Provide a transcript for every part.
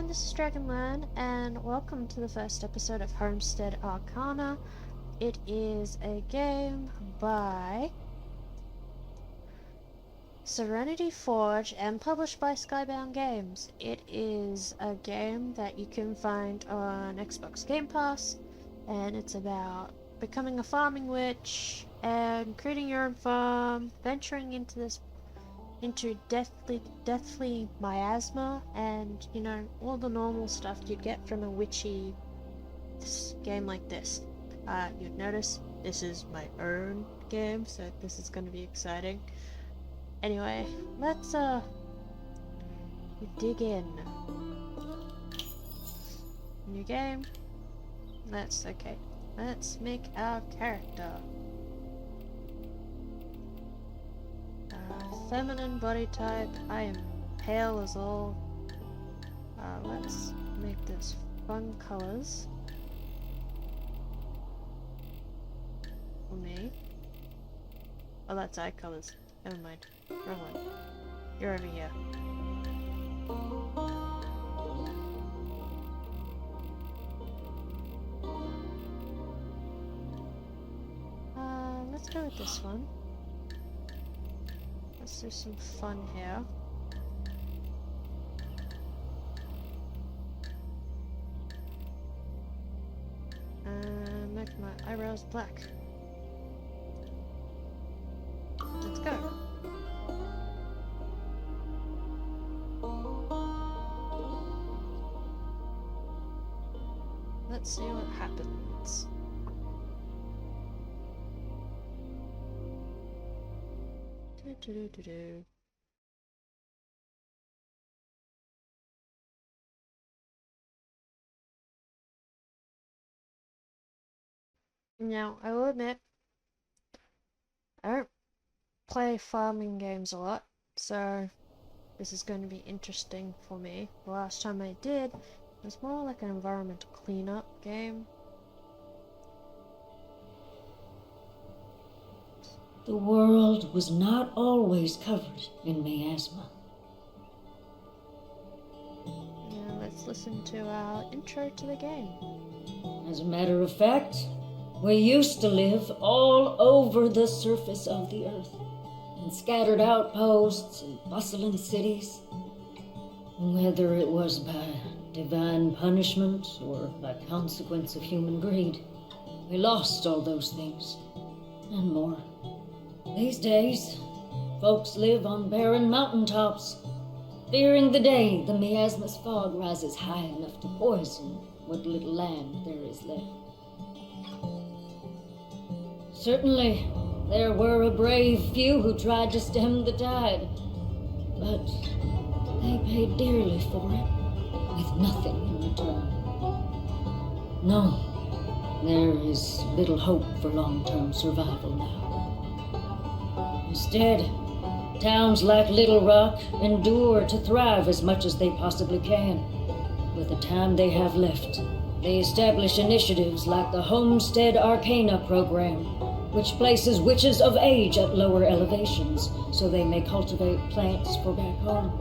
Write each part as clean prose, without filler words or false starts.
this is Dragonland, and welcome to the first episode of Homestead Arcana. It is a game by Serenity Forge and published by Skybound Games. It is a game that you can find on Xbox Game Pass, and it's about becoming a farming witch and creating your own farm, venturing into deathly miasma, and all the normal stuff you'd get from a witchy game like this. You'd notice this is my own game, so this is going to be exciting. Anyway, let's dig in. New game. Let's make our character. Feminine body type. I am pale as all. Let's make this fun colors for me. Oh, that's eye colors. Never mind. Wrong one. You're over here. Let's go with this one. Let's do some fun here. And make my eyebrows black. Let's go. Let's see what happens. Now, I will admit, I don't play farming games a lot, so this is going to be interesting for me. The last time I did, it was more like an environmental cleanup game. The world was not always covered in miasma. Now let's listen to our intro to the game. As a matter of fact, we used to live all over the surface of the earth, in scattered outposts and bustling cities. Whether it was by divine punishment or by consequence of human greed, we lost all those things, and more. These days, folks live on barren mountaintops, fearing the day the miasma's fog rises high enough to poison what little land there is left. Certainly, there were a brave few who tried to stem the tide, but they paid dearly for it, with nothing in return. No, there is little hope for long-term survival now. Instead, towns like Little Rock endure to thrive as much as they possibly can. With the time they have left, they establish initiatives like the Homestead Arcana program, which places witches of age at lower elevations so they may cultivate plants for back home.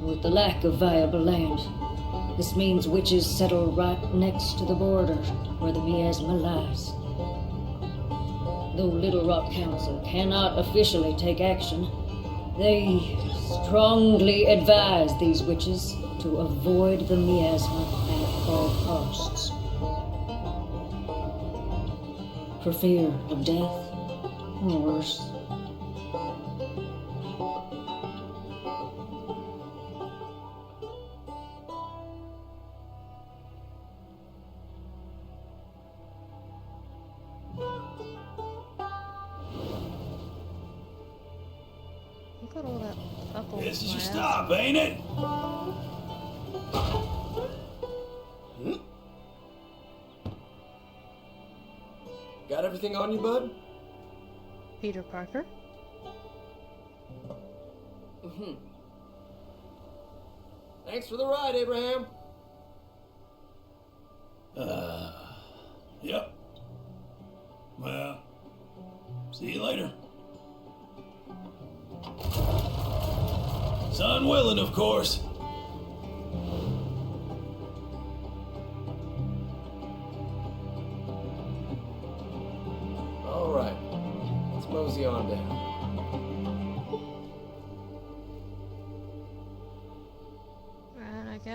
With the lack of viable land, this means witches settle right next to the border where the miasma lies. Though Little Rock Council cannot officially take action, they strongly advise these witches to avoid the miasma at all costs. For fear of death, or worse. Look at all that purple. This is your stop, ain't it? Got everything on you, bud? Peter Parker. Thanks for the ride, Abraham. Yep. Well, see you later. Son willing, of course.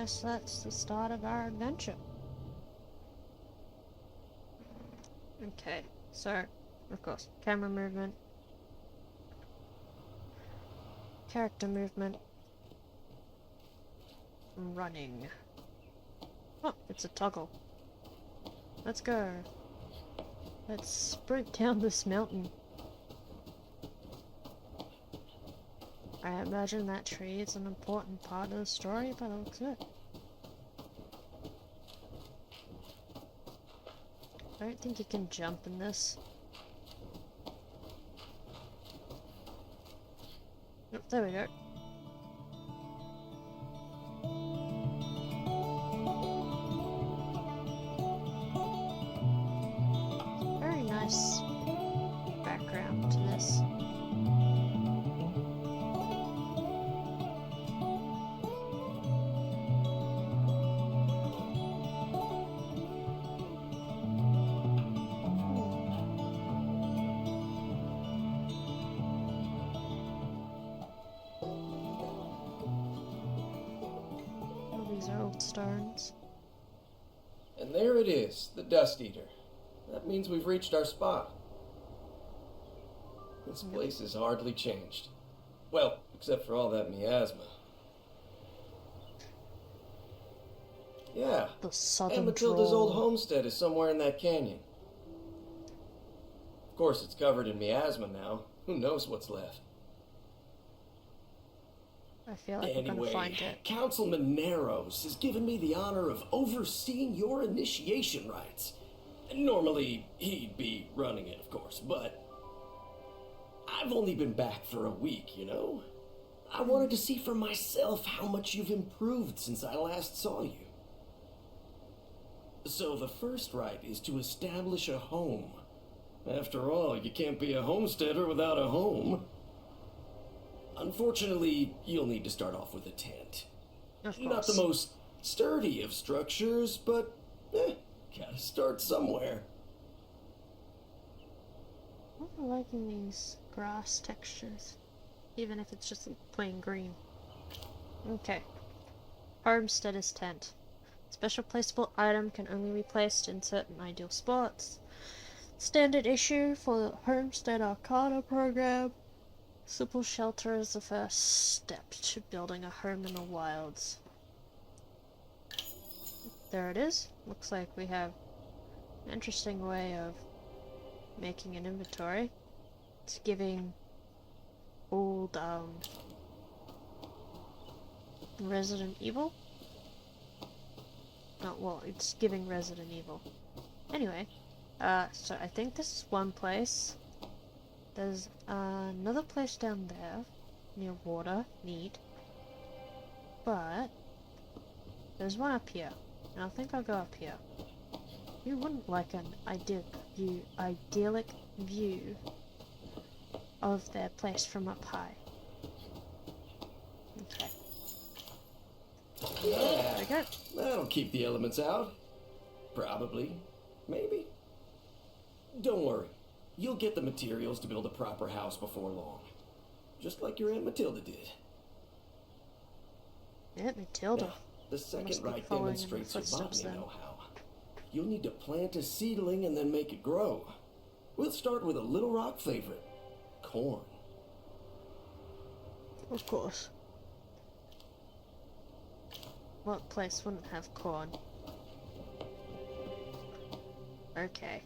guess that's the start of our adventure. Okay, so, of course, camera movement, character movement, running. Oh, it's a toggle. Let's go. Let's sprint down this mountain. I imagine that tree is an important part of the story, but it looks good. I don't think you can jump in this. Oh, there we go. Very nice background to this. These are old stones. And there it is, the Dust Eater. That means we've reached our spot. This place is hardly changed. Well, except for all that miasma. Yeah, The southern and Matilda's drawl. old homestead is somewhere in that canyon. Of course, it's covered in miasma now. Who knows what's left? I feel like we're gonna find it. Councilman Narrows has given me the honor of overseeing your initiation rites. Normally, he'd be running it, of course, but I've only been back for a week, you know? I wanted to see for myself how much you've improved since I last saw you. So the first rite is to establish a home. After all, you can't be a homesteader without a home. Unfortunately, you'll need to start off with a tent. Of Not course. the most sturdy of structures, but gotta start somewhere. I'm liking these grass textures, even if it's just plain green. Okay. Homesteader's tent. Special placeable item can only be placed in certain ideal spots. Standard issue for the Homestead Arcana program. Simple shelter is the first step to building a home in the wilds. There it is. Looks like we have an interesting way of making an inventory. It's giving old Resident Evil. Oh, well, it's giving Resident Evil. Anyway, so I think this is one place. There's another place down there, near water, neat. But there's one up here, and I think I'll go up here. You wouldn't like an idyllic view of their place from up high. Okay. There we go. That'll keep the elements out. Probably. Maybe. Don't worry. You'll get the materials to build a proper house before long. Just like your Aunt Matilda did. Aunt Matilda. Now, the second Must be rite following in demonstrates the your footsteps botany then. know-how. You'll need to plant a seedling and then make it grow. We'll start with a Little Rock favorite. Corn. Of course. What place wouldn't have corn? Okay.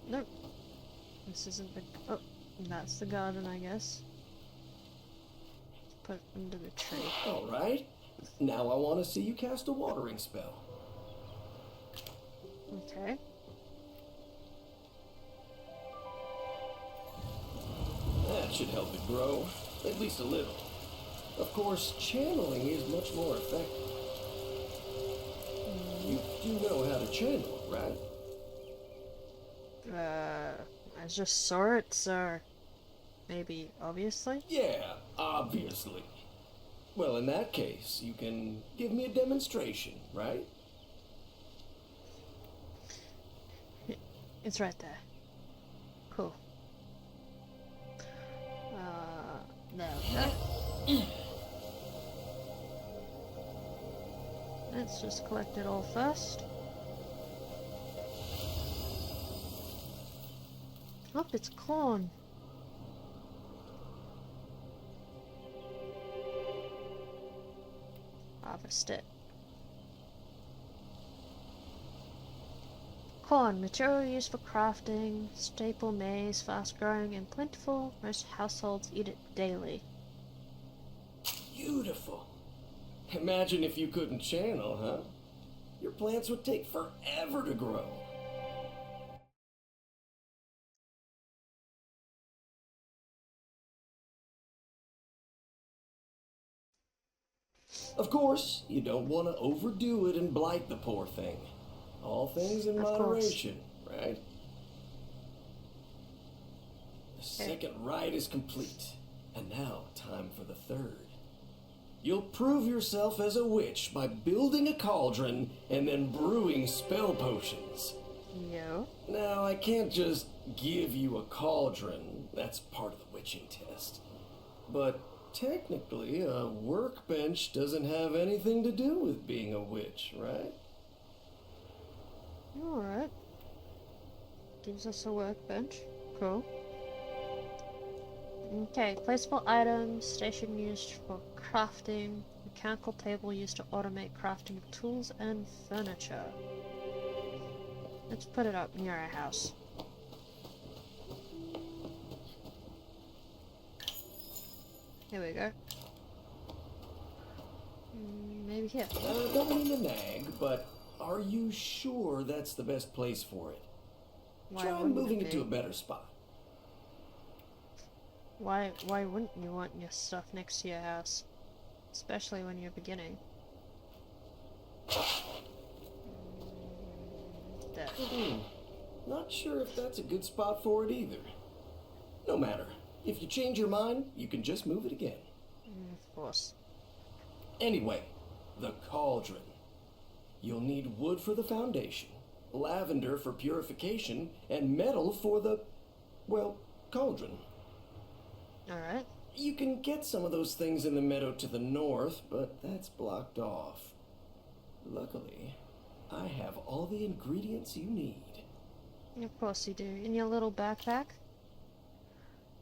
Nope. This isn't the... Oh, that's the garden, I guess. Let's put it under the tree. Alright. Now I want to see you cast a watering spell. Okay. That should help it grow. At least a little. Of course, channeling is much more effective. You do know how to channel, right? I just saw it, so... Maybe, obviously? Yeah, obviously. Well, in that case, you can give me a demonstration, right? It's right there. Cool. There we go. just collect it all first. Oh, it's corn. Harvest it. Corn, material used for crafting, staple maize, fast growing and plentiful. Most households eat it daily. Beautiful. Imagine if you couldn't channel, huh? Your plants would take forever to grow. Of course, you don't want to overdo it and blight the poor thing. All things in moderation, right? The second rite is complete, and now time for the third. You'll prove yourself as a witch by building a cauldron and then brewing spell potions. Yo. Now, I can't just give you a cauldron. That's part of the witching test. But technically, a workbench doesn't have anything to do with being a witch, right? Alright. Gives us a workbench. Cool. Okay, placeable items, station used for crafting, mechanical table used to automate crafting of tools and furniture. Let's put it up near our house. Here we go. Maybe here. Don't mean to nag, but are you sure that's the best place for it? Try moving it to a better spot. Why wouldn't you want your stuff next to your house? Especially when you're beginning. There. Not sure if that's a good spot for it either. No matter. If you change your mind, you can just move it again. Of course. Anyway, the cauldron. You'll need wood for the foundation, lavender for purification, and metal for the, well, cauldron. Alright. You can get some of those things in the meadow to the north, but that's blocked off. Luckily, I have all the ingredients you need. Of course you do. In your little backpack.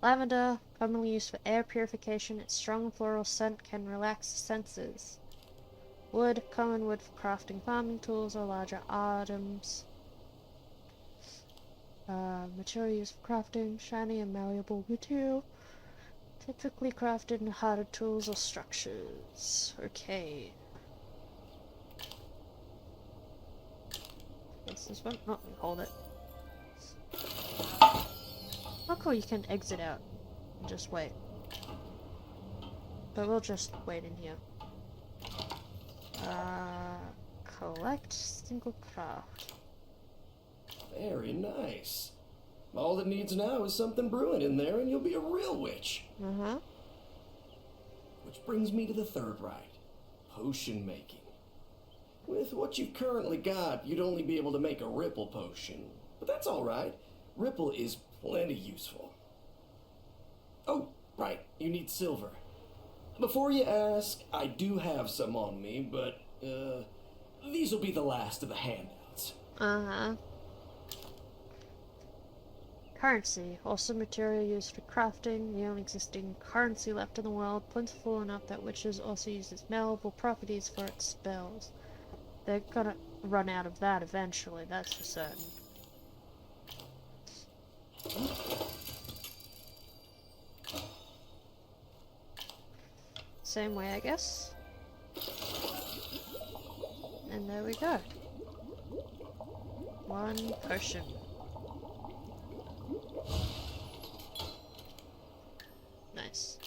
Lavender, commonly used for air purification, its strong floral scent can relax the senses. Wood, common wood for crafting farming tools or larger items. Material used for crafting, shiny and malleable material. Typically crafted in harder tools or structures. Okay. What's this one? Oh, hold it. Oh cool, you can exit out and just wait. But we'll just wait in here. Collect single craft. Very nice. All it needs now is something brewing in there and you'll be a real witch. Uh-huh. Which brings me to the third rite, potion making. With what you've currently got, you'd only be able to make a ripple potion. But that's alright. Ripple is plenty useful. Oh, right, you need silver. Before you ask, I do have some on me, but, these will be the last of the handouts. Uh-huh. Currency, also material used for crafting, the only existing currency left in the world, plentiful enough that witches also use its malleable properties for its spells. They're gonna run out of that eventually, that's for certain. Same way, I guess. And there we go. One potion. Nice.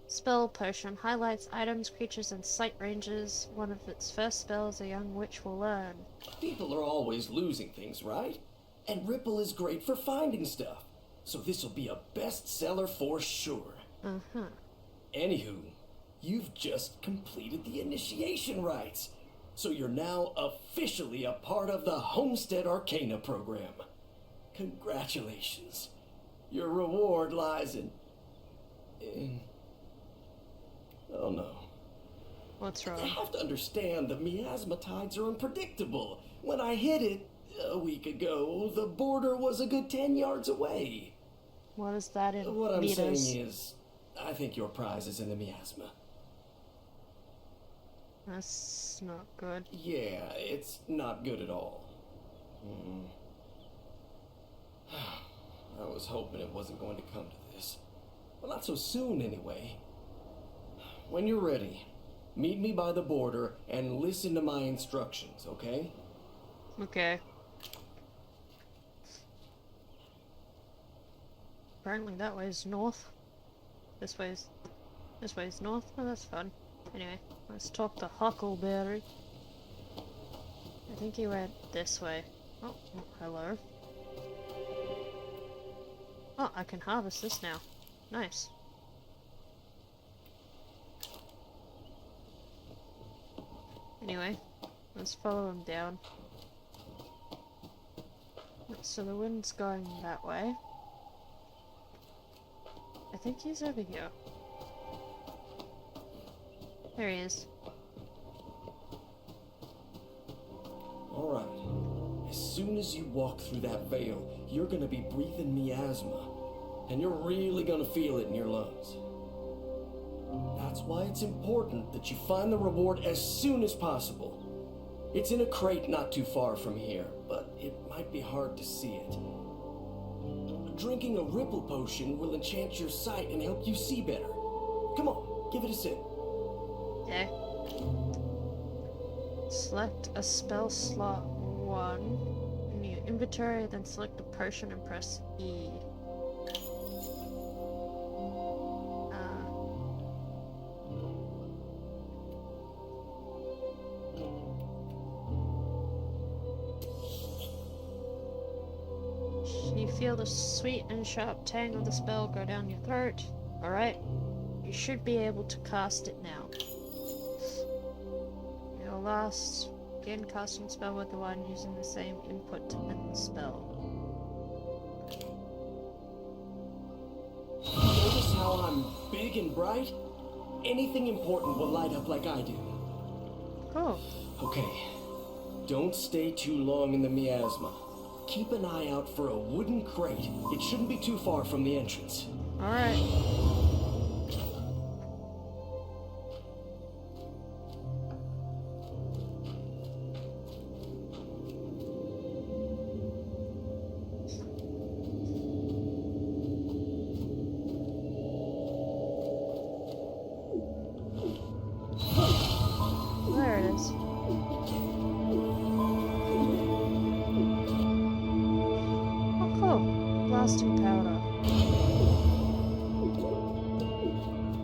Spell potion highlights items, creatures, and sight ranges. One of its first spells a young witch will learn. People are always losing things, right? And Ripple is great for finding stuff. So this'll be a bestseller for sure. Uh-huh. Anywho, you've just completed the initiation rites. So you're now officially a part of the Homestead Arcana program. Congratulations. Your reward lies in... Oh no. What's You wrong? have to understand the miasma tides are unpredictable. When I hit it a week ago, the border was a good 10 yards away. What is that in What I'm meters? saying is, I think your prize is in the miasma. That's not good. Yeah, it's not good at all. I was hoping it wasn't going to come to this. Well, not so soon, anyway. When you're ready, meet me by the border and listen to my instructions, okay? Okay. Apparently that way is north. This way is north. Oh, that's fun. Anyway, let's talk to Huckleberry. I think he went this way. Oh, hello. Oh, I can harvest this now. Nice. Anyway, let's follow him down. So the wind's going that way. I think he's over here. There he is. Alright. As soon as you walk through that veil, you're gonna be breathing miasma. And you're really gonna feel it in your lungs. That's why it's important that you find the reward as soon as possible. It's in a crate not too far from here, but it might be hard to see it. Drinking a ripple potion will enchant your sight and help you see better. Come on, give it a sip. Okay. Select a spell slot 1 in your inventory, then select a potion and press E. You feel the sweet and sharp tang of the spell go down your throat. Alright. You should be able to cast it now. Your last begin casting spell with the one using the same input in the spell. Notice how I'm big and bright? Anything important will light up like I do. Cool. Okay. Don't stay too long in the miasma. Keep an eye out for a wooden crate. It shouldn't be too far from the entrance. Alright. There it is. Oh, cool. Blasting powder.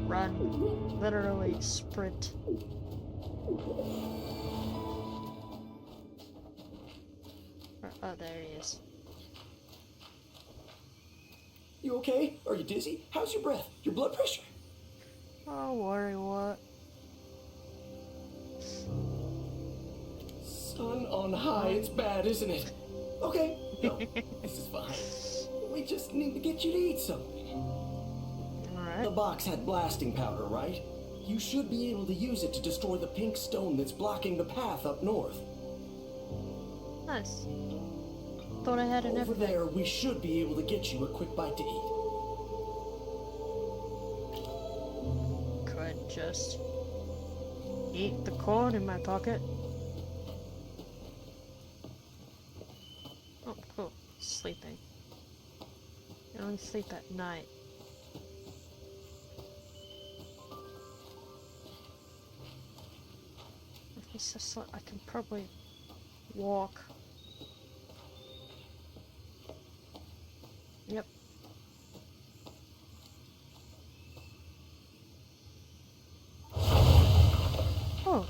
Run. Literally sprint. Oh, there he is. You okay? Are you dizzy? How's your breath? Your blood pressure? Oh, worry what? Sun on high, it's bad, isn't it? Okay, no, this is fine. We just need to get you to eat something. Alright. The box had blasting powder, right? You should be able to use it to destroy the pink stone that's blocking the path up north. Nice. Thought I had Over enough. there, we should be able to get you a quick bite to eat. Could just eat the corn in my pocket. Oh, cool. Sleeping. I only sleep at night. If it's just like I can probably walk. Yep. Oh.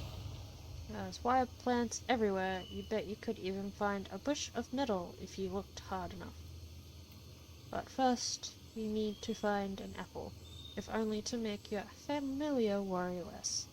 There's wild plants everywhere. You bet you could even find a bush of nettle if you looked hard enough. But first, you need to find an apple, if only to make your familiar worry less.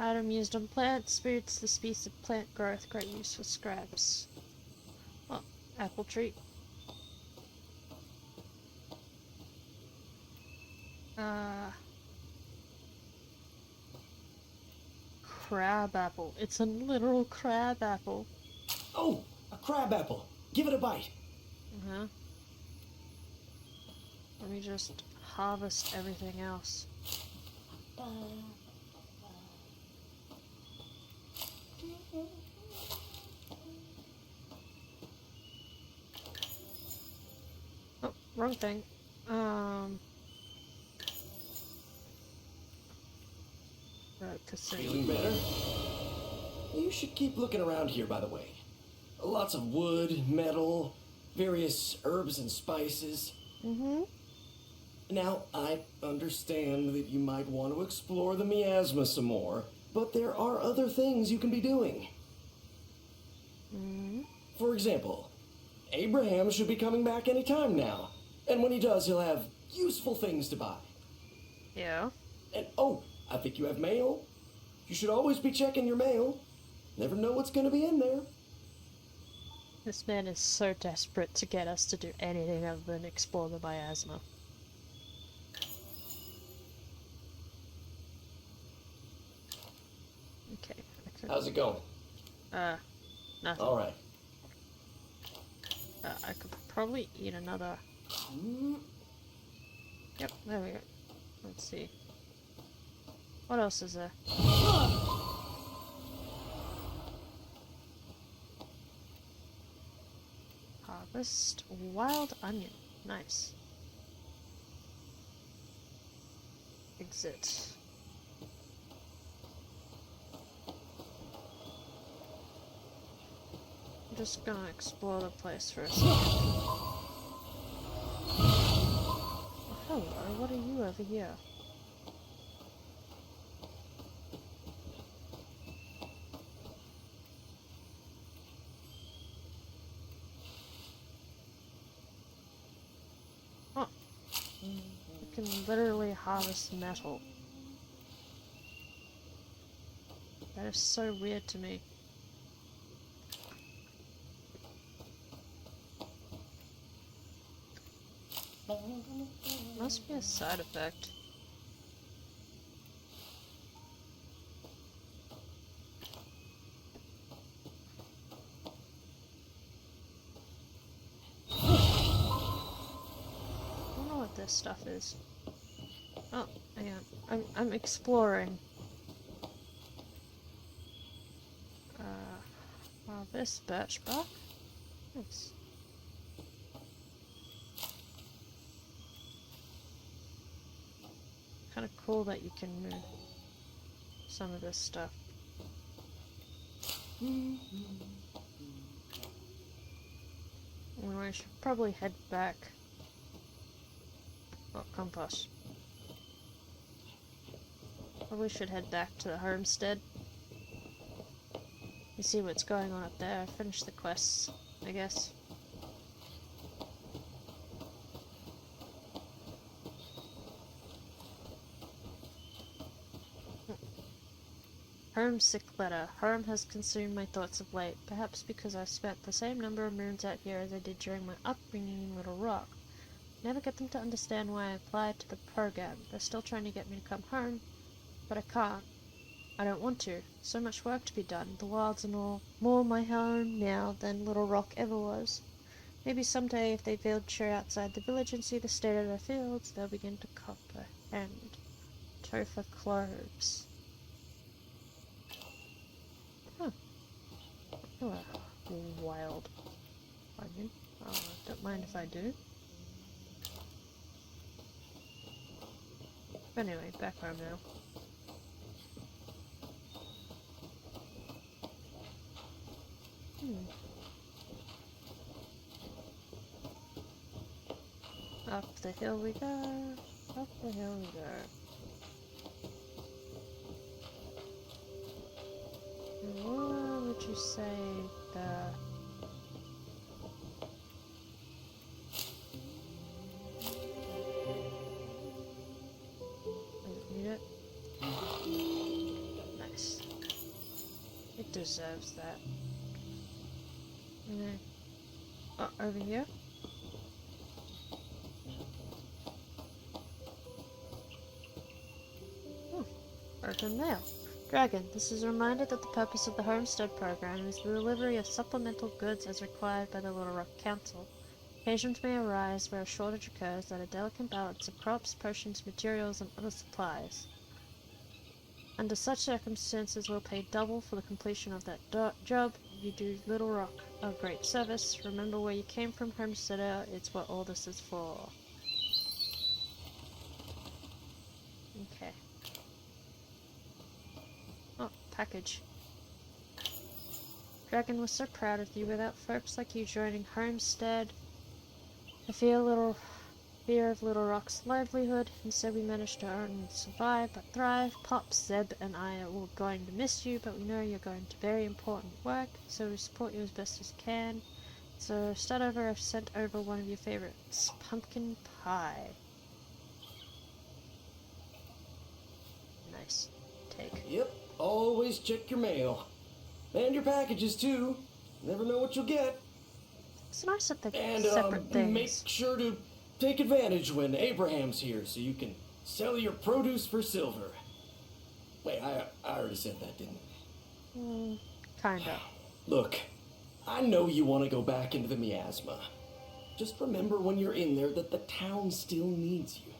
Item used on plants, boosts the speed of plant growth, great use for scraps. Oh, apple tree. Crab apple. It's a literal crab apple. Oh, a crab apple. Give it a bite. Uh-huh. Let me just harvest everything else. Oh, wrong thing. Right, Feeling better? You should keep looking around here, by the way. Lots of wood, metal, various herbs and spices. Mm-hmm. Now, I understand that you might want to explore the miasma some more, but there are other things you can be doing. Mm-hmm. For example, Abraham should be coming back any time now, and when he does, he'll have useful things to buy. Yeah. And oh, I think you have mail. You should always be checking your mail. Never know what's going to be in there. This man is so desperate to get us to do anything other than explore the miasma. Okay. How's it going? Nothing. All right. I could probably eat another. Yep, there we go. Let's see. What else is there? Harvest wild onion. Nice. Exit. I'm just gonna explore the place for a second. Oh, hello, what are you over here? Oh, you can literally harvest metal. That is so weird to me. Must be a side effect. I don't know what this stuff is. Oh, hang on. I'm exploring. This birch bark. Nice. Kind of cool that you can move some of this stuff. Well, I should probably head back. Oh, compost. Probably should head back to the homestead. You see what's going on up there. Finish the quests, I guess. Homesick letter. Home has consumed my thoughts of late, perhaps because I spent the same number of moons out here as I did during my upbringing in Little Rock. Never get them to understand why I applied to the program. They're still trying to get me to come home, but I can't. I don't want to. So much work to be done. The wilds and all. More my home now than Little Rock ever was. Maybe someday, if they venture outside the village and see the state of their fields, they'll begin to comprehend. Topher cloves. Huh. Oh, a wild onion. Don't mind if I do. But anyway, back home now. Up the hill we go. Up the hill we go. And what would you say the... Does it need it? Nice. deserves that. And then, oh, over here. Open mail. Dragon, this is a reminder that the purpose of the Homestead program is the delivery of supplemental goods as required by the Little Rock Council. Occasions may arise where a shortage occurs at a delicate balance of crops, potions, materials, and other supplies. Under such circumstances, we'll pay double for the completion of that job. You do Little Rock a great service. Remember where you came from, Homesteader. It's what all this is for. Okay. Oh, package. Dragon was so proud of you. Without folks like you joining Homestead, I feel a little fear of Little Rock's livelihood. Instead, we managed to not only survive but thrive. Pop, Zeb, and I are all going to miss you, but we know you're going to very important work, so we support you as best as can. So, start over. I've sent over one of your favorites, pumpkin pie. Nice. Take. Yep, always check your mail. And your packages, too. Never know what you'll get. It's nice that they're And, separate things. make sure to take advantage when Abraham's here so you can sell your produce for silver. Wait, I already said that, didn't I? Kinda. Look, I know you want to go back into the Miasma. Just remember when you're in there that the town still needs you.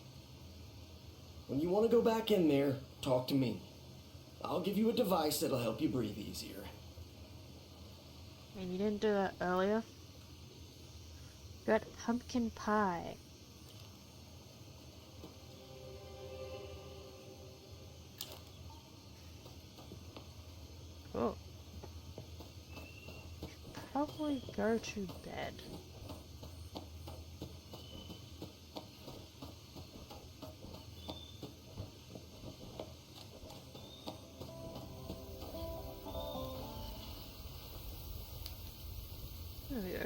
When you want to go back in there, talk to me. I'll give you a device that'll help you breathe easier. And you didn't do that earlier? Got pumpkin pie. Cool. Probably go to bed. There we go.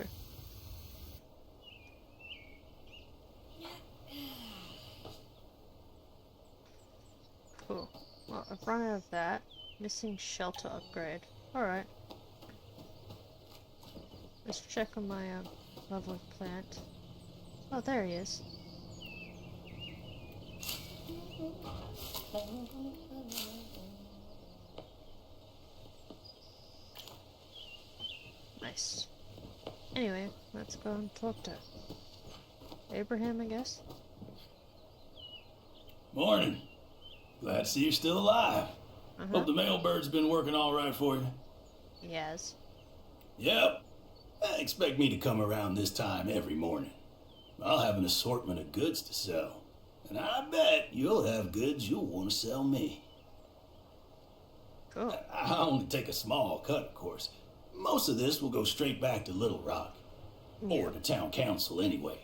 Cool. Well, I've run out of that. Missing shelter upgrade. Alright. Let's check on my lovely plant. Oh, there he is. Nice. Anyway, let's go and talk to Abraham, I guess. Morning. Glad to see you're still alive. Uh-huh. Hope the mailbird's been working all right for you. Yes. Yep. Expect me to come around this time every morning. I'll have an assortment of goods to sell. And I bet you'll have goods you'll want to sell me. Cool. I only take a small cut, of course. Most of this will go straight back to Little Rock. Or the town council, anyway.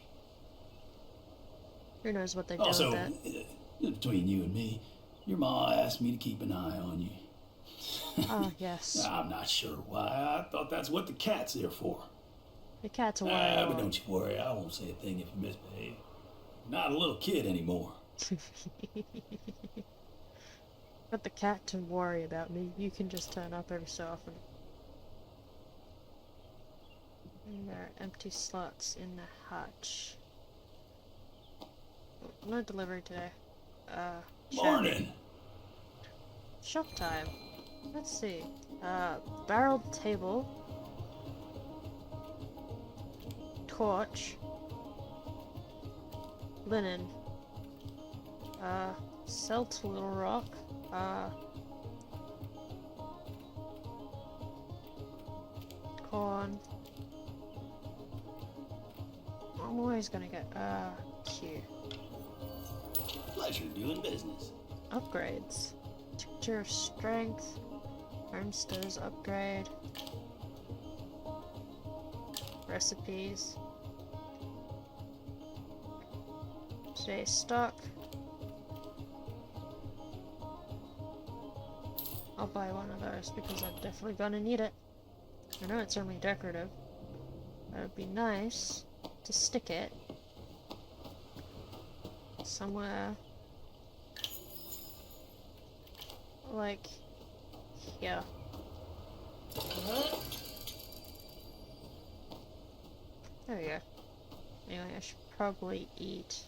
Who knows what they do Also, with that? between you and me, your ma asked me to keep an eye on you. Oh, yes. I'm not sure why. I thought that's what the cat's there for. The cat's a But wild. don't you worry. I won't say a thing if you misbehave. Not a little kid anymore. Got the cat to worry about me. You can just turn up every so often. And there are empty slots in the hutch. Oh, no delivery today. Morning. Shop time. Let's see. Barreled table. Torch. Linen. Sell to Little Rock. Corn. I'm always gonna get, Q. Pleasure doing business. Upgrades. Tincture of Strength. Homestead's upgrade. Recipes. Today's stock. I'll buy one of those because I'm definitely gonna need it. I know it's only decorative. But it'd be nice to stick it somewhere like here. There we go. Anyway, I should probably eat.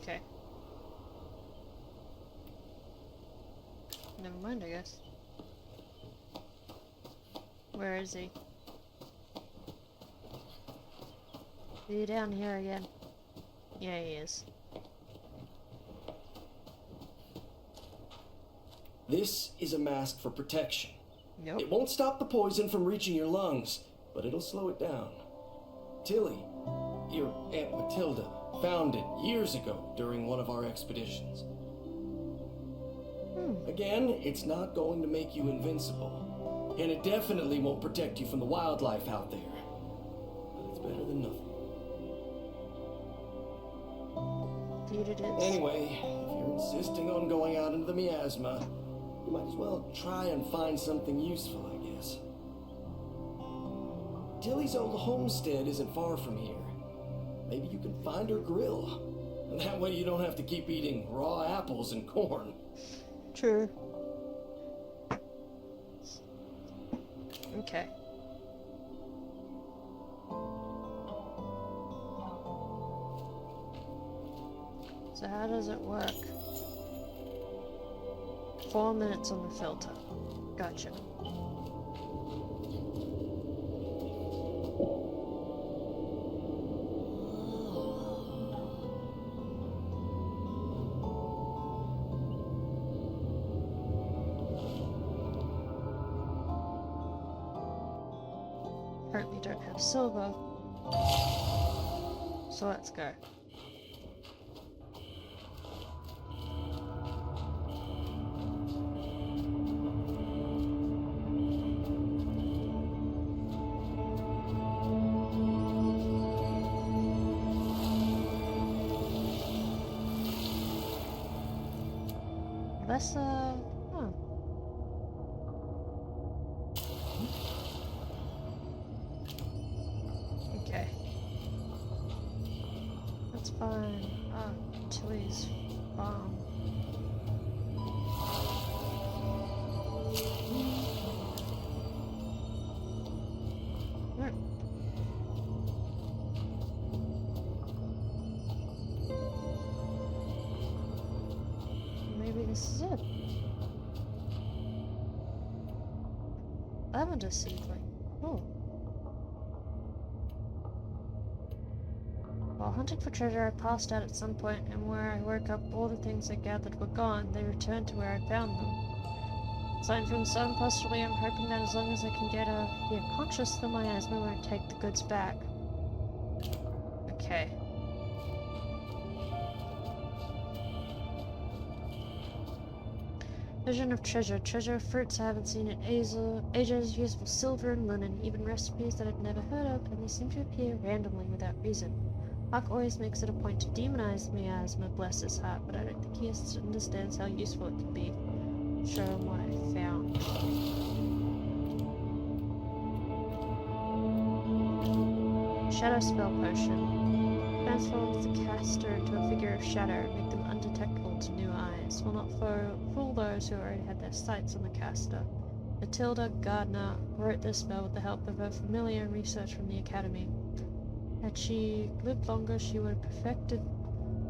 Okay. Never mind, I guess. Where is he? Is he down here again? Yeah, he is. This is a mask for protection. Nope. It won't stop the poison from reaching your lungs, but it'll slow it down. Tilly, your Aunt Matilda, found it years ago during one of our expeditions. Again, it's not going to make you invincible, and it definitely won't protect you from the wildlife out there. But it's better than nothing. Indeed it is. Anyway, if you're insisting on going out into the miasma, you might as well try and find something useful, I guess. Tilly's old homestead isn't far from here. Maybe you can find her grill. And that way you don't have to keep eating raw apples and corn. True. Okay. So how does it work? 4 minutes on the filter. Gotcha. Apparently don't have silver. So let's go. Let's, oh. Okay. That's fine. Ah, Tilly's farm. Maybe this is it. Lavender seedling. Oh. While hunting for treasure, I passed out at some point, and where I woke up, all the things I gathered were gone. They returned to where I found them. Aside from some, possibly I'm hoping that as long as I can get here conscious, the miasma won't take the goods back. Okay. Vision of treasure. Treasure of fruits I haven't seen in ages, useful silver and linen, even recipes that I've never heard of, and they seem to appear randomly without reason. Huck always makes it a point to demonize the miasma, bless his heart, but I don't think he understands how useful it can be. Show him what I found. Shadow spell potion. Transforms the caster into a figure of shadow, make them undetectable to new eyes. Will not fool those who already had their sights on the caster. Matilda Gardner wrote this spell with the help of her familiar and research from the academy. Had she lived longer, she would have perfected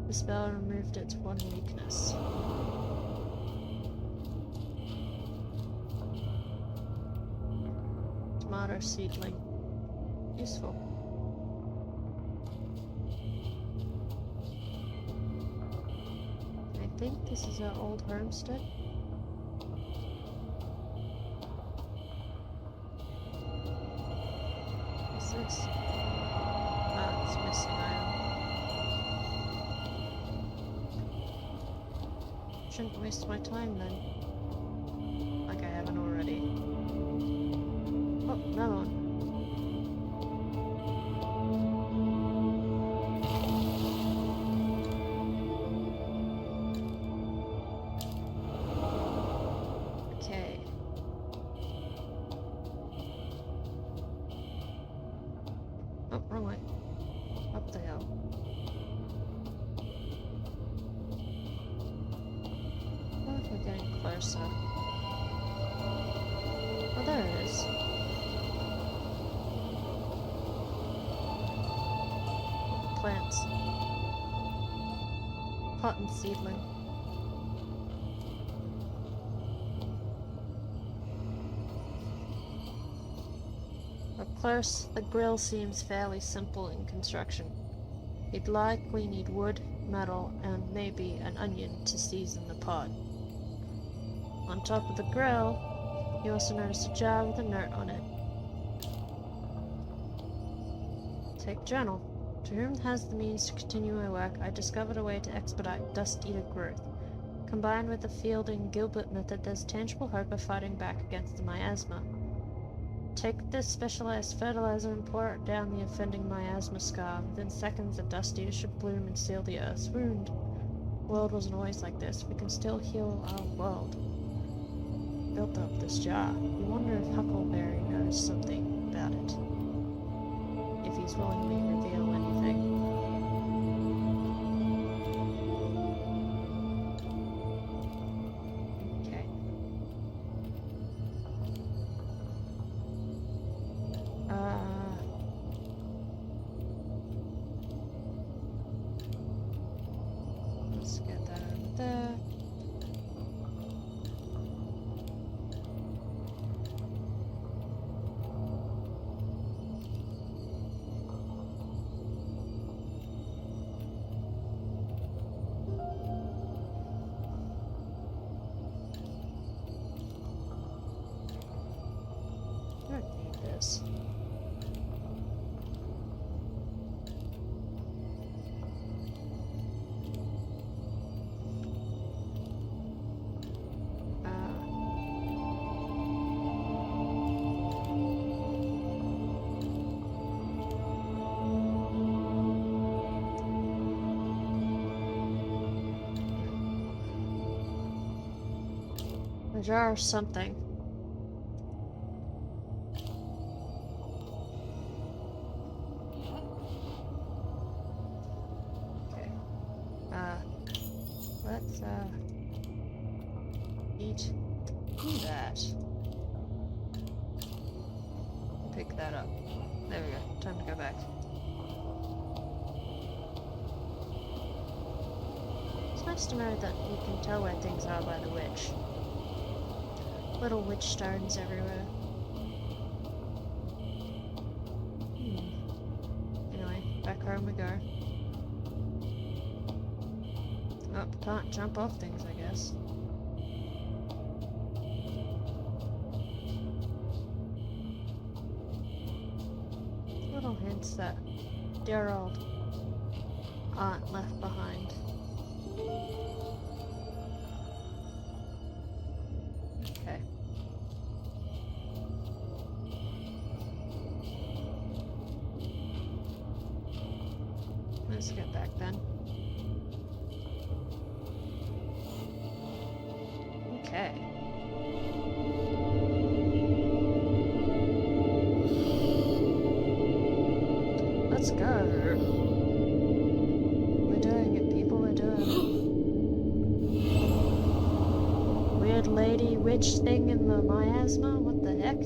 the spell and removed its one weakness. Tomato seedling. Useful. I think this is our old homestead. What's this? Ah, it's missing item. Shouldn't waste my time then. Like I haven't already. Oh, another one. Up the hill. What if we're getting closer? Oh, there it is. Plants. Pot and seedling. Up close, the grill seems fairly simple in construction. You'd likely need wood, metal, and maybe an onion to season the pot. On top of the grill, you also notice a jar with a note on it. Take journal. To whom has the means to continue my work, I discovered a way to expedite Dust Eater growth. Combined with the Field and Gilbert method, there's tangible hope of fighting back against the miasma. Take this specialized fertilizer and pour it down the offending miasma scar. Within seconds, the Dust Eater should bloom and seal the Earth's wound. The world wasn't always like this. We can still heal our world. Built up this jar. You wonder if Huckleberry knows something about it. If he's willing to reveal anything. Okay. Let's get that over there. I don't need this. A jar or something. Okay. Let's eat that. Pick that up. There we go. Time to go back. It's nice to know that you can tell where things are by the witch. Little witch stones everywhere. Anyway, back home we go. Oh, can't jump off things, I guess. Little hints that dear old aunt left behind. Okay. Let's get back then. Okay. Let's go. We're doing it, people, we're doing it. Weird lady witch thing in the miasma? What the heck?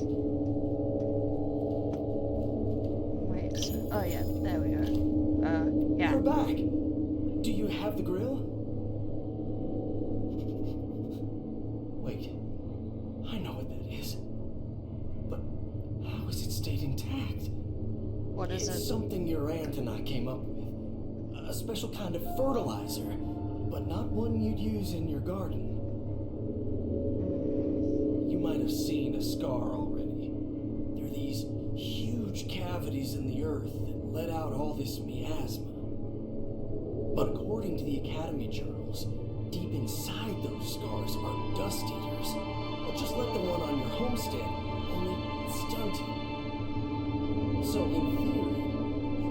Wait, oh yeah, there we go. Yeah. You're back. Do you have the grill? Wait, I know what that is. But how has it stayed intact? What is It's it? something your aunt and I came up with. A special kind of fertilizer, but not one you'd use in your garden. You might have seen a scar already. There are these huge cavities in the earth that let out all this miasma. But according to the Academy journals, deep inside those scars are dust eaters. Well, just like the one on your homestead, only stunted. So in theory,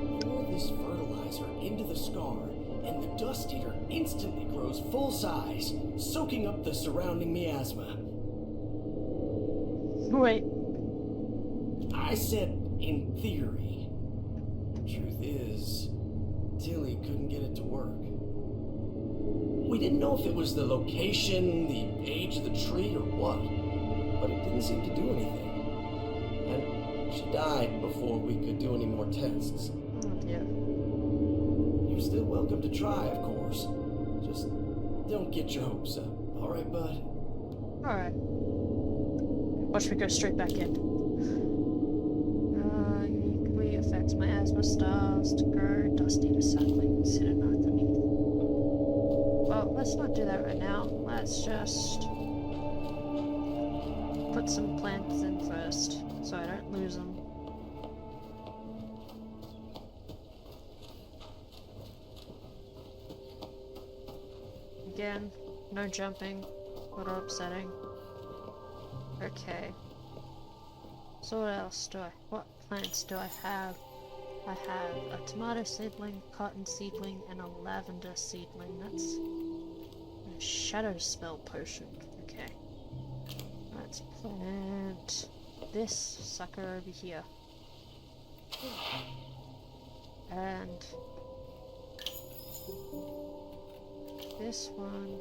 you pour this fertilizer into the scar, and the dust eater instantly grows full size, soaking up the surrounding miasma. Wait. I said in theory. Truth is, until he couldn't get it to work. We didn't know if it was the location, the age of the tree, or what, but it didn't seem to do anything. And she died before we could do any more tests. Oh dear. You're still welcome to try, of course. Just don't get your hopes up, alright, bud? Alright. Watch me go straight back in. Uniquely affects miasma stars to grow dusty to saplings hidden underneath. Well, let's not do that right now. Let's just put some plants in first, so I don't lose them. Again, no jumping. Little upsetting. Okay. So what plants do I have? I have a tomato seedling, cotton seedling, and a lavender seedling. That's a shadow spell potion. Okay. Let's plant this sucker over here. And this one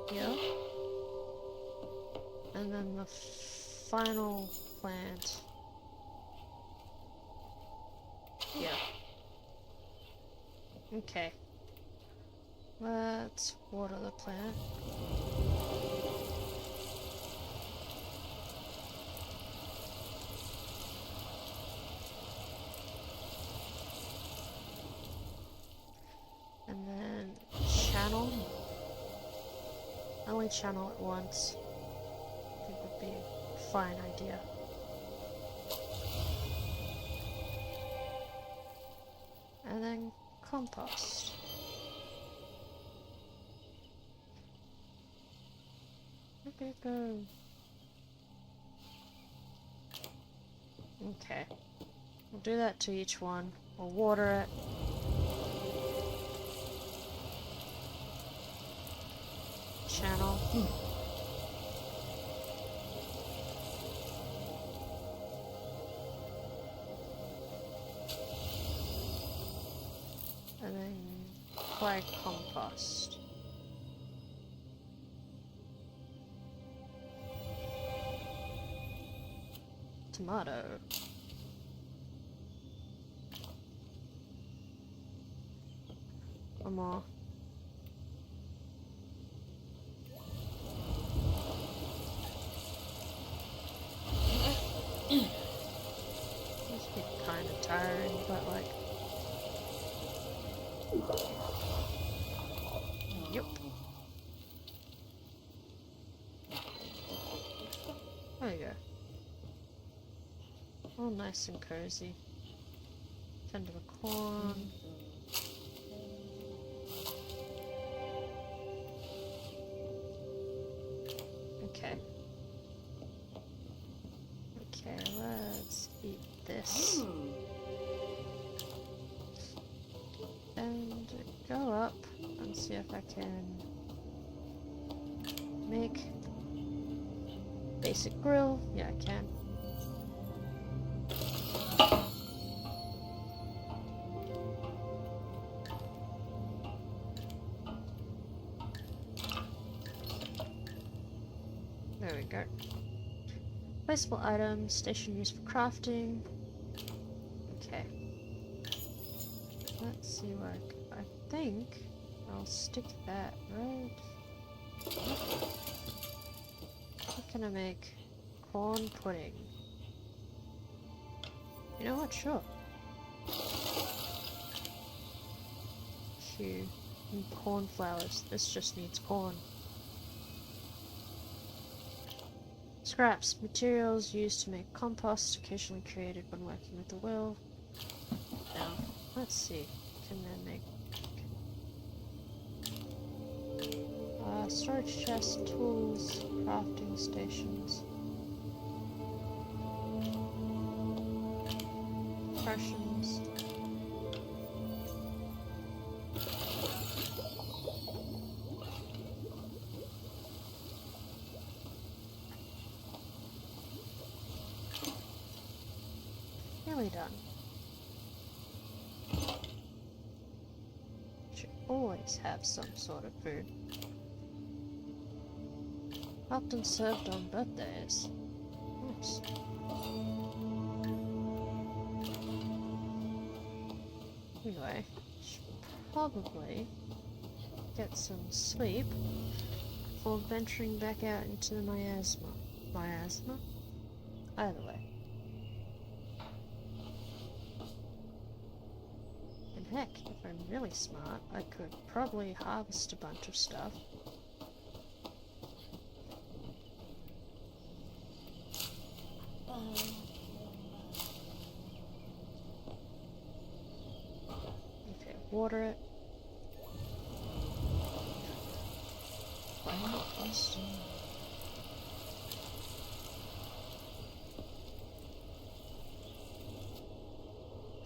here. And then the final plant here. Okay. Let's water the plant. And then channel. Only channel it once. I think would be a fine idea. And then compost. Where'd it go? Okay. We'll do that to each one. We'll water it. Channel. And then apply compost. Tomato. One more. Must be kind of tiring, but like. Yep. There you go. All nice and cozy. Tend to the corn. Okay. Okay, let's eat this. And go up and see if I can make basic grill. Yeah, I can. There we go. Placeable items, station used for crafting. Okay. Let's see where I think I'll stick that right. What can I make? Corn pudding. You know what? Sure. Q. And corn flowers. This just needs corn. Scraps. Materials used to make compost, occasionally created when working with the will. Now, let's see. Can I make storage chest, tools, crafting stations, potions. Nearly done. always have some sort of food. Often served on birthdays. Nice. Anyway, should probably get some sleep before venturing back out into the miasma. Miasma? Either way. And heck, if I'm really smart, I could probably harvest a bunch of stuff. Okay, water it.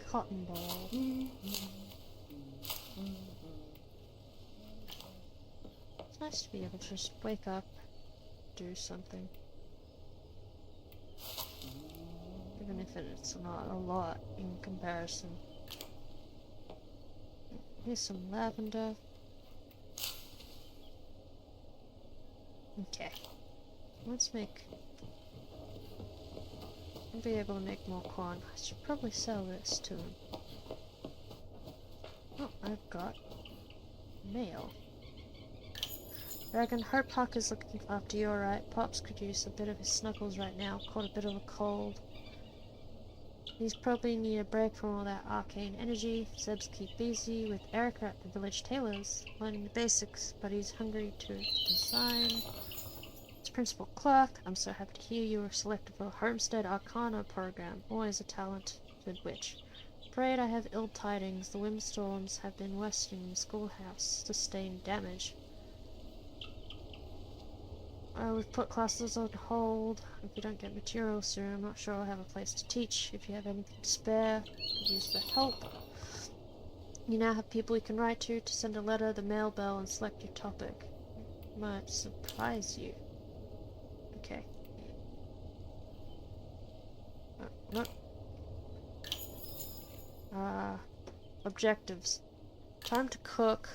Cotton ball. It's nice to be able to just wake up, do something. Even if it's not a lot in comparison. Here's some lavender. Okay. Let's make... I'll be able to make more corn. I should probably sell this to him. Oh, I've got mail. Dragon, hope Huck is looking after you alright. Pops could use a bit of his snuggles right now. Caught a bit of a cold. He's probably need a break from all that arcane energy. Zeb's keep busy with Erica at the village tailors, learning the basics, but he's hungry to design. It's Principal Clark. I'm so happy to hear you were selected for a Homestead Arcana program. Always a talented witch. Afraid I have ill tidings. The windstorms have been worsening the schoolhouse. Sustained damage. We've put classes on hold. If you don't get materials soon, I'm not sure I'll have a place to teach. If you have anything to spare, could use the help. You now have people you can write to send a letter, the mail bell, and select your topic. It might surprise you. Okay. No. Objectives. Time to cook.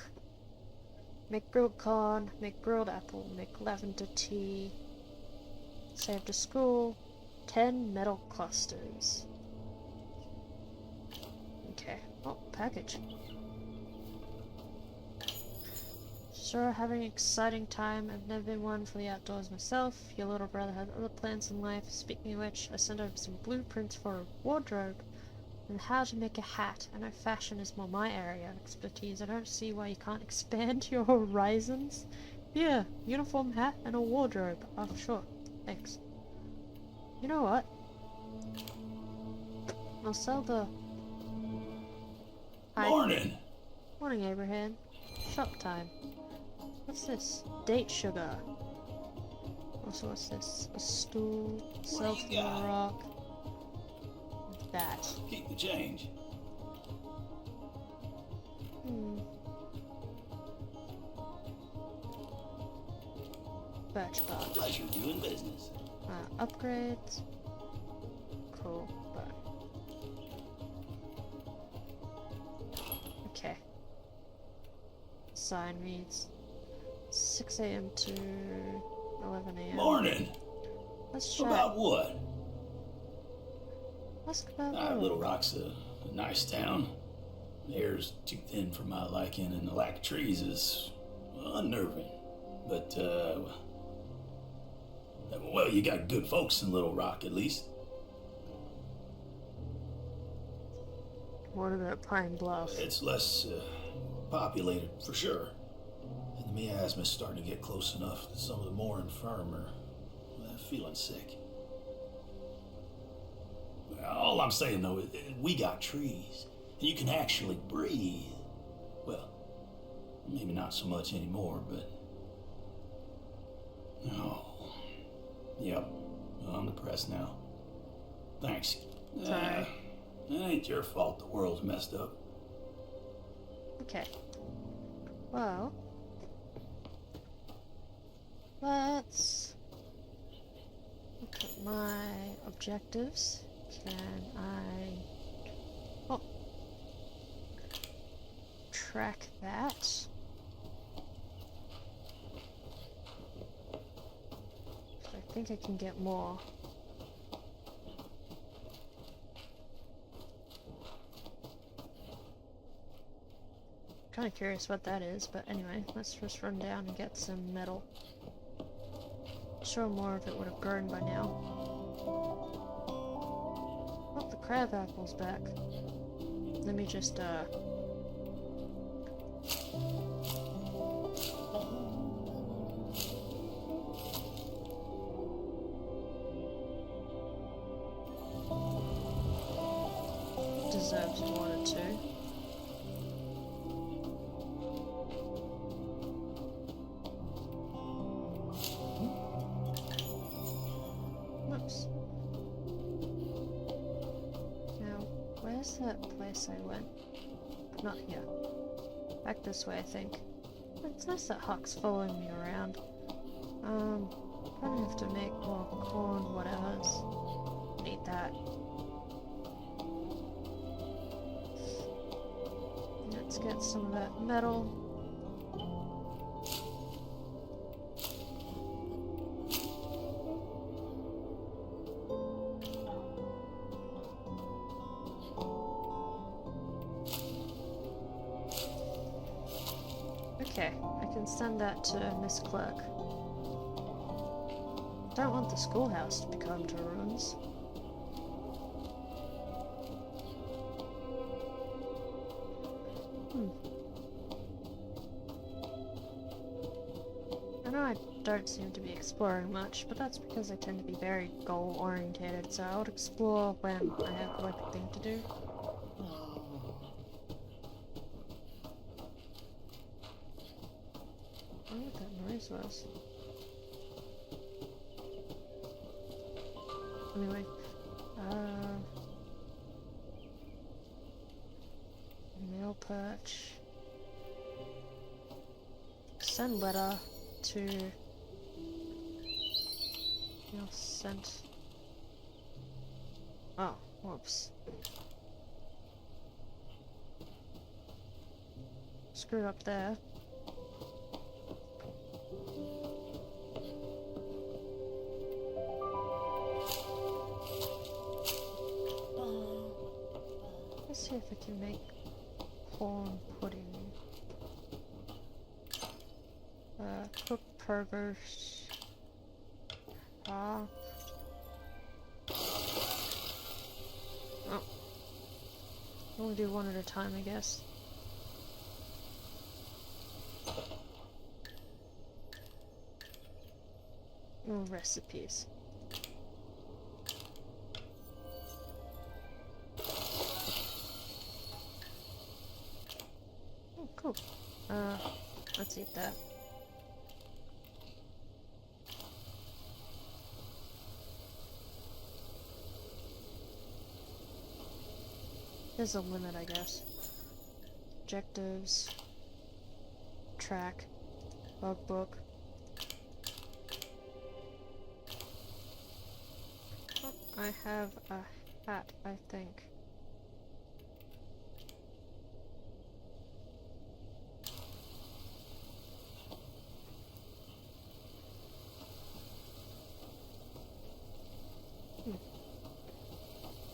Make grilled corn, make grilled apple, make lavender tea. Save to school. 10 metal clusters. Okay. Oh, package. Sure, having an exciting time. I've never been one for the outdoors myself. Your little brother has other plans in life. Speaking of which, I sent over some blueprints for a wardrobe and how to make a hat. I know fashion is more my area of expertise. I don't see why you can't expand your horizons. Yeah, uniform hat and a wardrobe. Oh, sure. Thanks. You know what? I'll sell the... Morning! Morning, Abraham. Shop time. What's this? Date sugar. Also, what's this? A stool. Sell from the rock. That. Keep the change. Birch bark. Pleasure doing business. Upgrades. Cool, but... Okay. Sign reads 6 a.m. to 11 a.m. Morning! Let's try. About what? Ask about Little Rock's a nice town. The air's too thin for my liking, and the lack of trees is unnerving. But, well, you got good folks in Little Rock, at least. What about Pine Bluff? It's less populated, for sure. And the miasma's starting to get close enough that some of the more infirm are feeling sick. All I'm saying, though, is we got trees, and you can actually breathe. Well, maybe not so much anymore, but... Oh. Yep. I'm depressed now. Thanks. Sorry. It ain't your fault the world's messed up. Okay. Well... Let's... look at my objectives. Can I... Oh. track that. I think I can get more. Kind of curious what that is, but anyway, let's just run down and get some metal. Sure, more of it would have burned by now. Oh, the crab apple's back. Let me just deserves one or two. Whoops. Now, where's that place I went? Not here. Back this way, I think. It's nice that Huck's following me around. Probably have to make more corn, whatever's. Need that. Let's get some of that metal. Okay, I can send that to Miss Clerk. Don't want the schoolhouse to become to ruins. I know I don't seem to be exploring much, but that's because I tend to be very goal-orientated, so I would explore when I have like a thing to do. I don't know what that noise was. Anyway, mail perch. Send letter to mail sent. Oh, whoops. Screwed up there. Let's see if I can make corn pudding. Cooked burgers. Oh. We'll do one at a time, I guess. More recipes. Oh, cool. Let's eat that. There's a limit, I guess. Objectives. Track. Logbook. Oh, I have a hat, I think.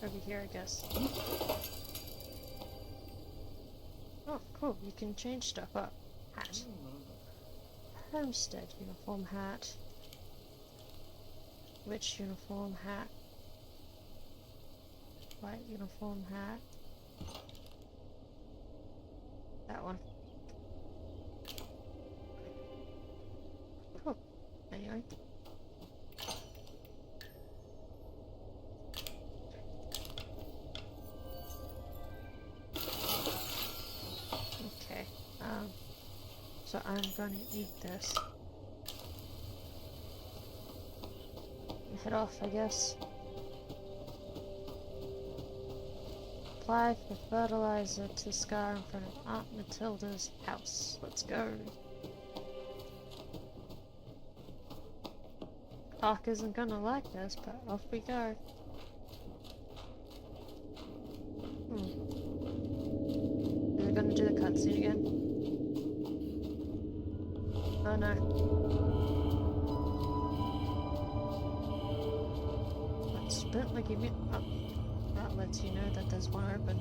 Over here, I guess. Oh, cool. You can change stuff up. Hat. Homestead uniform hat. Witch uniform hat. White uniform hat. That one. Cool. Anyway. So I'm gonna eat this. And head off, I guess. Apply for fertilizer to the scar in front of Aunt Matilda's house. Let's go. Hawk isn't gonna like this, but off we go. We're gonna do the cutscene. cutscene again. Oh no. That's a bit like you mean. Oh, that lets you know that there's one open.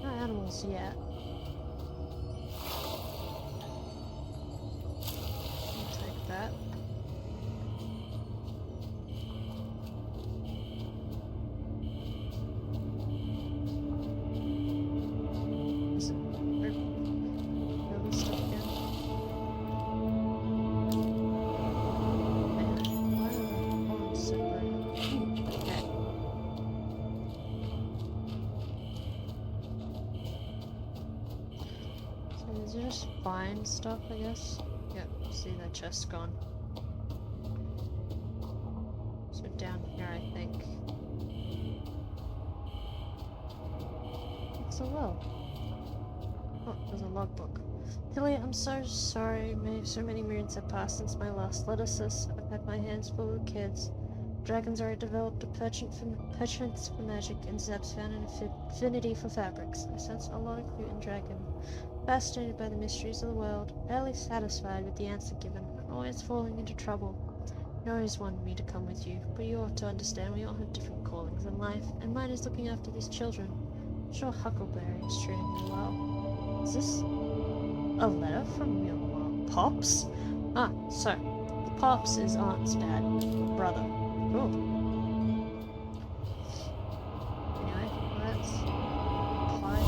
No animals yet. I'll take that. Is it really stuck again? Man, why are the horns separated? Okay. So is it just find stuff, I guess? Yep, see that chest gone. So down here, I think. It's a well. Oh, there's a logbook. Tilly, I'm so sorry. So many moons have passed since my last letter, sis. I've had my hands full with kids. Dragons already developed a penchant for magic, and Zeb's found an affinity for fabrics. I sense a lot of clue in dragon. Fascinated by the mysteries of the world, rarely satisfied with the answer given, and always falling into trouble. You always wanted me to come with you, but you ought to understand we all have different callings in life, and mine is looking after these children. I'm sure Huckleberry is treating me well. Is this a letter from your pops? Ah, so the pops is Aunt's dad, brother. Cool. Anyway, let's apply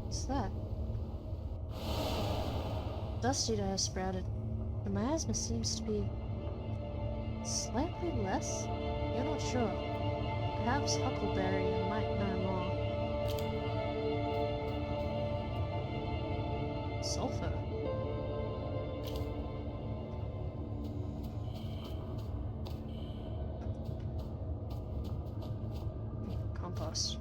What's that? Dusty dye has sprouted. The miasma seems to be slightly less? You're not sure. Perhaps Huckleberry might know more. Sulfur. Compost.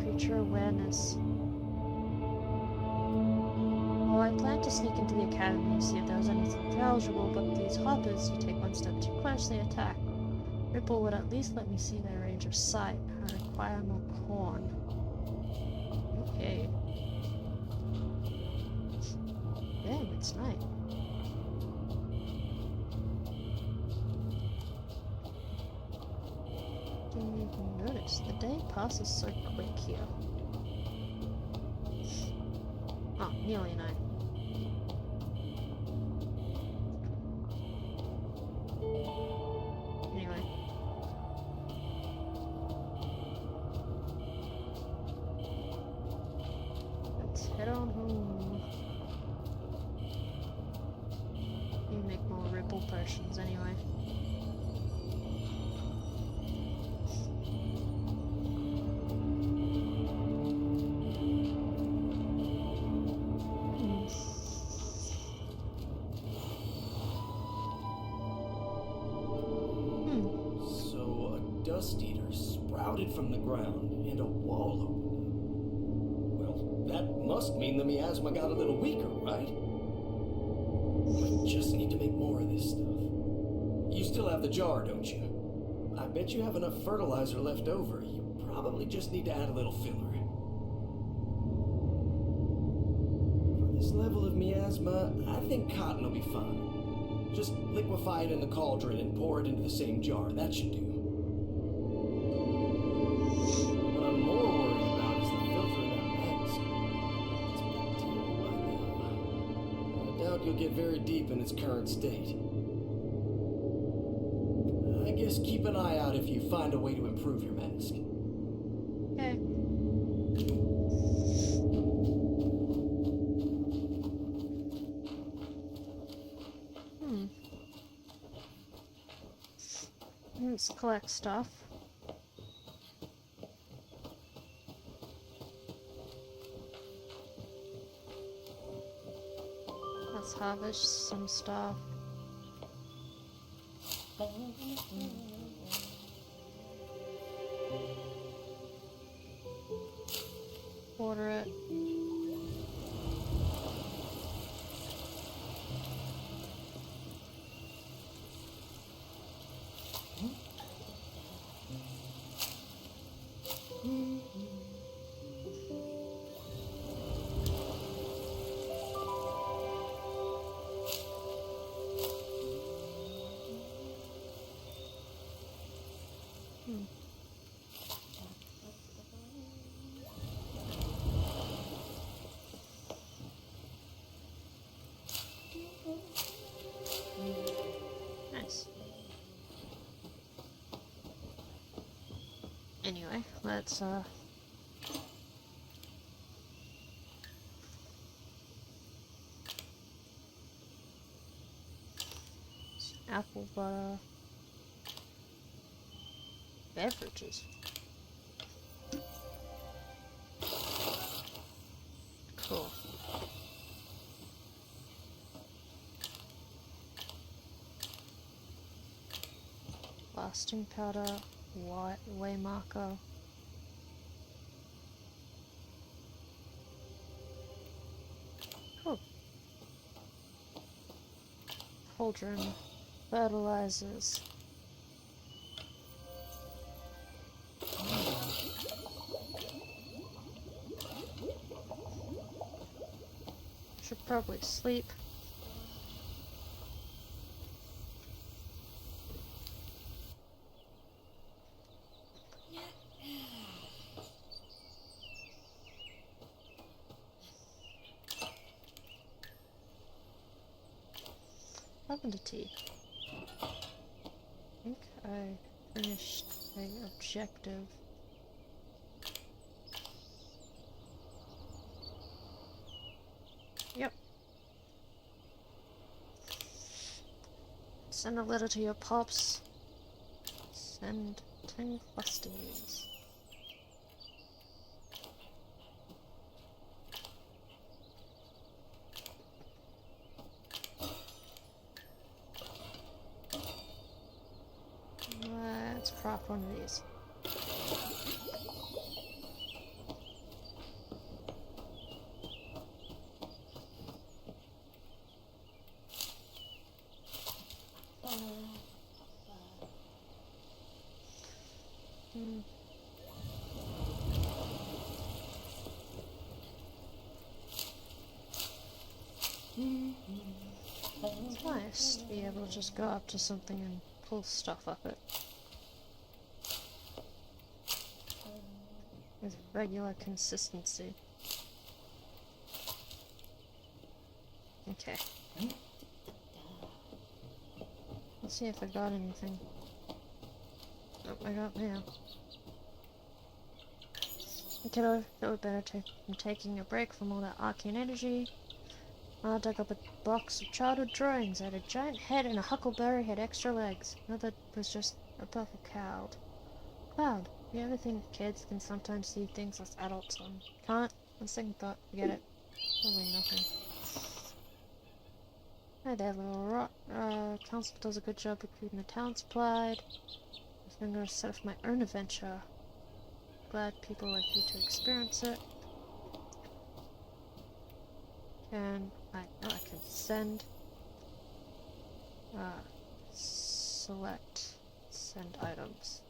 Creature awareness. Well, I planned to sneak into the academy to see if there was anything eligible, but these hoppers, you take one step too close, they attack. Ripple would at least let me see their range of sight. I require more corn. Okay. Damn, it's night. Didn't even notice. The day passes so quick here. Oh, nearly night. Anyway. Let's head on home. You make more ripple potions anyway. Dust eater sprouted from the ground and a wall opened. Well, that must mean the miasma got a little weaker, right? We just need to make more of this stuff. You still have the jar, don't you? I bet you have enough fertilizer left over. You probably just need to add a little filler. For this level of miasma, I think cotton will be fine. Just liquefy it in the cauldron and pour it into the same jar. That should do. You'll get very deep in its current state. I guess keep an eye out if you find a way to improve your mask. Okay. Let's collect stuff. Let's harvest some stuff. Water it. Nice. Anyway, let's apple butter. Beverages. Cool. Blasting powder, white way marker. Cool. Cauldron, fertilizers. Should probably sleep. Lavender tea. I think I finished the objective. Yep. Send a letter to your pops. Send 10 clusters. Let's craft one of these. It's nice to be able to just go up to something and pull stuff up it. With regular consistency. Okay. Let's see if I got anything. Nope, I got mail. Okay, I feel better from taking a break from all that arcane energy. I dug up a box of childhood drawings. I had a giant head and a huckleberry had extra legs. Another was just a purple cloud. Cloud. You ever think kids can sometimes see things as adults can't? On second thought, forget it. Probably nothing. Hi there, little rock. Council does a good job of keeping the town supplied. I'm gonna set off my own adventure. Glad people like you to experience it. I can send. Select. Send items.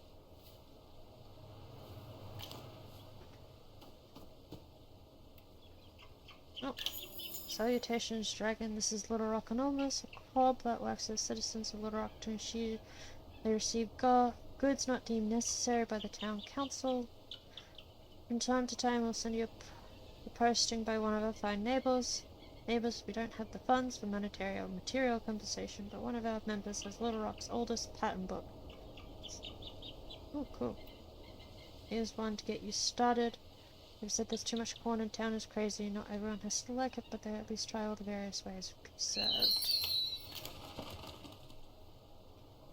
Oh. Salutations, Dragon. This is Little Rock Anonymous, a club that works as citizens of Little Rock to ensure they receive goods not deemed necessary by the town council. From time to time, we'll send you a posting by one of our fine neighbors. Neighbors, we don't have the funds for monetary or material compensation, but one of our members has Little Rock's oldest pattern book. Oh, cool. Here's one to get you started. They've said there's too much corn in town is crazy. Not everyone has to like it, but they at least try all the various ways it could be served.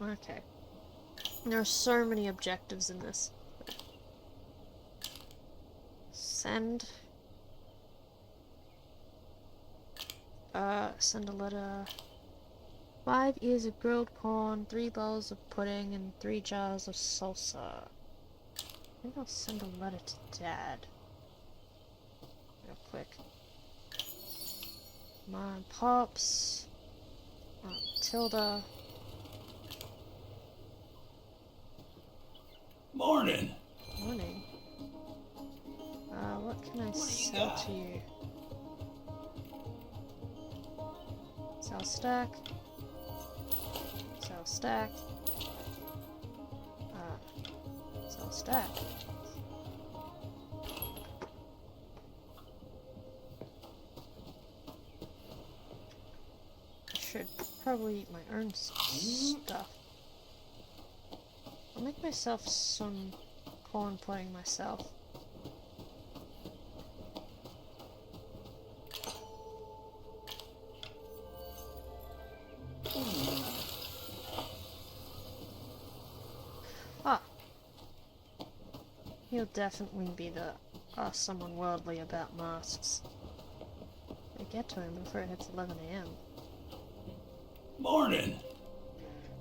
Okay. There are so many objectives in this. Send a letter. 5 ears of grilled corn, 3 bowls of pudding, and 3 jars of salsa. I think I'll send a letter to Dad. Real quick. Mom, Pops. Tilda. Morning. Morning. What can I sell to you? Sell stack. Sell stack. Sell stack. I should probably eat my own stuff. I'll make myself some corn pudding myself. Ah. He'll definitely be someone worldly about masks. I get to him before it hits 11 a.m. Morning.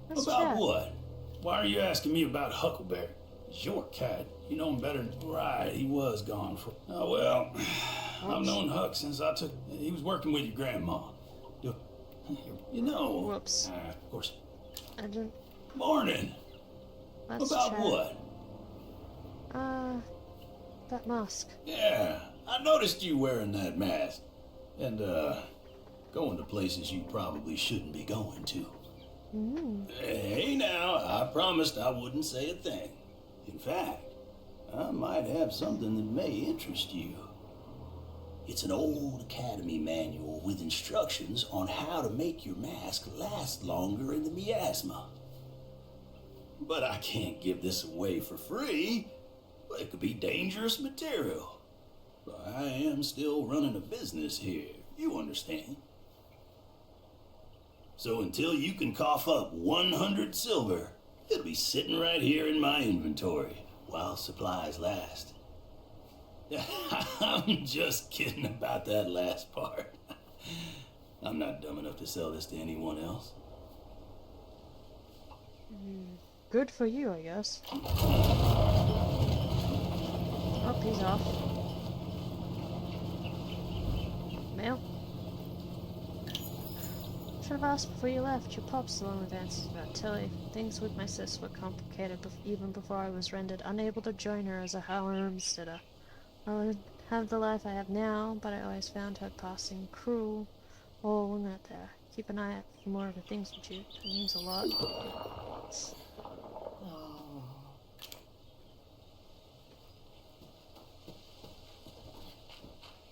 Let's About chat. what? Why are you asking me about Huckleberry? It's your cat. You know him better than... Right, he was gone for... Oh, well... I've known Huck since he was working with your grandma. You know... Whoops. Of course. I didn't... Morning. Let's About chat. what? That mask. Yeah, I noticed you wearing that mask. And, going to places you probably shouldn't be going to. Hey now, I promised I wouldn't say a thing. In fact, I might have something that may interest you. It's an old academy manual with instructions on how to make your mask last longer in the miasma. But I can't give this away for free. It could be dangerous material. But I am still running a business here, you understand. So until you can cough up 100 silver, it'll be sitting right here in my inventory while supplies last. I'm just kidding about that last part. I'm not dumb enough to sell this to anyone else. Good for you, I guess. Oh, he's off. Mail? Should have asked before you left. Your pop's still on with answers about Tilly. Things with my sis were complicated even before I was rendered unable to join her as a homesteader. I would have the life I have now, but I always found her passing cruel. Oh, we're not there. Keep an eye out for more of the things with you. It means a lot.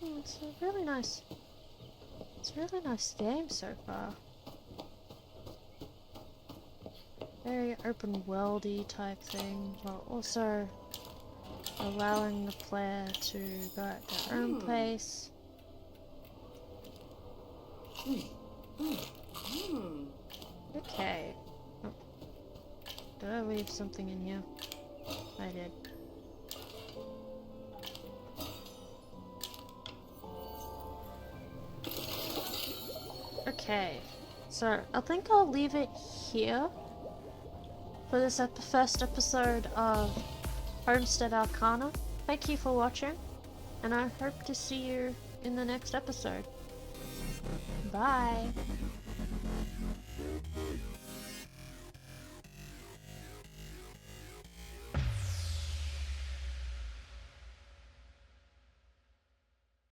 It's a really nice. It's a really nice game so far. Very open worldy type thing, while also allowing the player to go at their own pace. Okay. Oh. Did I leave something in here? I did. Okay, so I think I'll leave it here for this first episode of Homestead Arcana. Thank you for watching, and I hope to see you in the next episode. Bye!